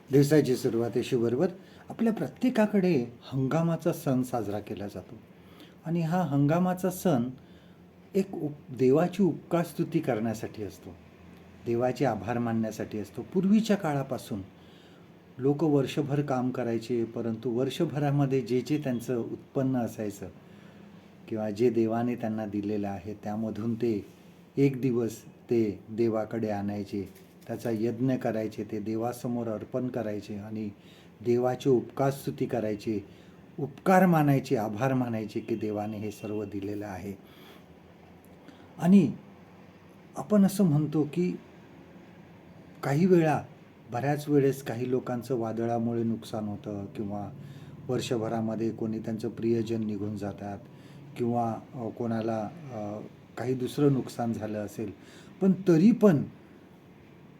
दिवसाची सुरुवात बरोबर आपल्या प्रत्येकाकडे हंगामाचा सण साजरा केला जातो आणि हा हंगामाचा सण एक देवाची उपकारस्तुती करण्यासाठी असतो, देवाचे आभार मानण्यासाठी असतो. पूर्वीच्या काळापासून लोक वर्षभर काम करायचे, परंतु वर्षभरामध्ये जे जे त्यांचं उत्पन्न असायचं किंवा जे देवाने त्यांना दिलेलं आहे त्यामधून ते एक दिवस ते देवाकडे आणायचे, त्याचा यज्ञ करायचे, ते देवासमोर अर्पण करायचे आणि देवाची उपकारस्तुती करायचे, उपकार मानायचे, आभार मानायचे की देवाने हे सर्व दिलेलं आहे. आणि आपण असं म्हणतो की काही वेळा बऱ्याच वेळेस काही लोकांचं वादळामुळे नुकसान होतं किंवा वर्षभरामध्ये कोणी त्यांचं प्रियजन निघून जातात किंवा कोणाला काही दुसरं नुकसान झालं असेल, पण तरी पण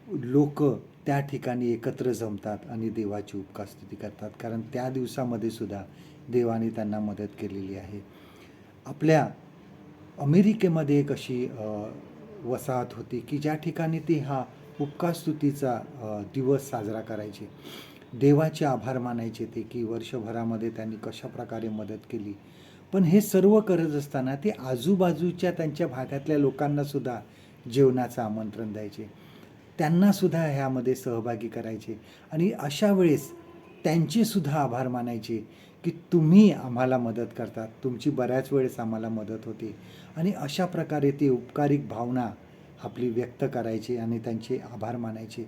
लोक त्या ठिकाणी एकत्र जमतात आणि देवाची उपकारस्तुती करतात, कारण त्या दिवसामध्ये सुद्धा देवाने त्यांना मदत केलेली आहे. आपल्या अमेरिकेमध्ये एक अशी वसाहत होती की ज्या ठिकाणी ती हा उपकारस्तुतीचा दिवस साजरा करायचे, देवाचे आभार मानायचे ते की वर्षभरामध्ये त्यांनी कशा प्रकारे मदत केली. पण हे सर्व करत असताना ते आजूबाजूच्या त्यांच्या भागातल्या लोकांना सुद्धा जेवणाचं आमंत्रण द्यायचे, त्यांना सुद्धा ह्यामध्ये सहभागी करायचे आणि अशा वेळेस त्यांचे सुद्धा आभार मानायचे की तुम्ही आम्हाला मदत करतात, तुमची बऱ्याच वेळेस आम्हाला मदत होते. आणि अशा प्रकारे ते उपकारिक भावना आपली व्यक्त करायचे आणि त्यांचे आभार मानायचे.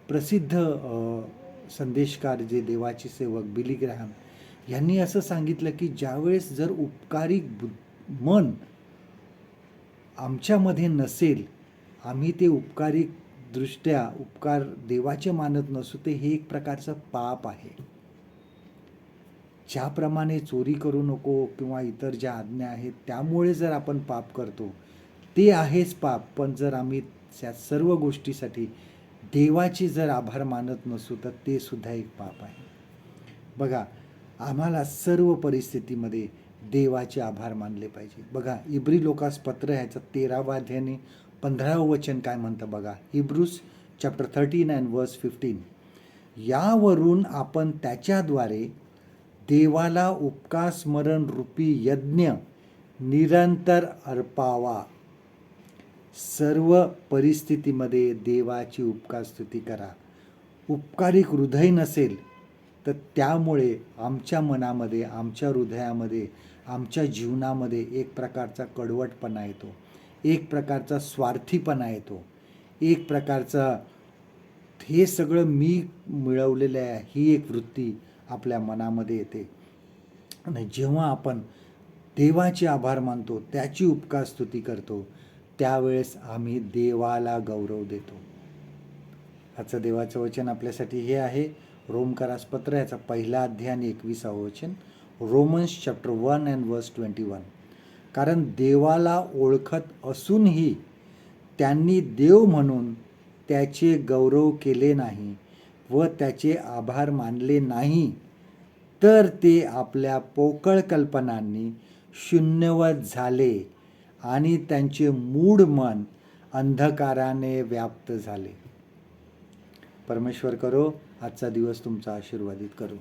प्रसिद्ध संदेशकार जे देवाचे सेवक बिली ग्रॅहम यांनी असं सांगितलं की ज्यावेळेस जर उपकारिक मन आमच्यामध्ये नसेल, आम्ही ते उपकारिक दृष्ट्या उपकार देवाचे मानत नसू, ते हे एक प्रकारचं पाप आहे. ज्याप्रमाणे चोरी करू नको किंवा इतर ज्या आज्ञा आहेत त्यामुळे जर आपण पाप करतो ते आहेच पाप, पण जर आम्ही त्या सर्व गोष्टीसाठी देवाचे जर आभार मानत नसू तर ते सुद्धा एक पाप आहे. बघा, आम्हाला सर्व परिस्थितीमध्ये देवाचे आभार मानले पाहिजे. बघा, इब्री लोकास पत्र ह्याचं 13वा अध्याय 15वं वचन काय म्हणतं बघा. हिब्रूज चॅप्टर 13 अँड वर्स 15. यावरून आपण त्याच्याद्वारे देवाला उपकार स्मरण रूपी यज्ञ निरंतर अर्पावा. सर्व परिस्थितीमध्ये देवाची उपकारस्तुती करा. उपकारिक हृदय नसेल तर त्यामुळे आमच्या मनामध्ये, आमच्या हृदयामध्ये, आमच्या जीवनामध्ये एक प्रकारचा कडवटपणा येतो, एक प्रकारचा स्वार्थीपणा येतो, एक प्रकारचा हे सगळं मी मिळवलेलं आहे ही एक वृत्ती आपल्या मनामध्ये येते. आणि जेव्हा आपण देवाचे आभार मानतो, त्याची उपकारस्तुती करतो, त्यावेळेस आम्ही देवाला गौरव देतो. आजचं देवाचं वचन आपल्यासाठी हे आहे, रोमकरास पत्र याचा 1 अध्याय आणि 21वं वचन. रोमन्स चॅप्टर 1 अँड वर्स 21. कारण देवाला ओळखत असूनही त्यांनी देव म्हणून त्याचे गौरव केले नाही व त्याचे आभार मानले नाही, तर ते आपल्या पोकळ कल्पनांनी शून्यवत झाले आणि त्यांचे मूढ मन अंधकाराने व्याप्त झाले. परमेश्वर करो आजचा दिवस तुमचा आशीर्वादित करो.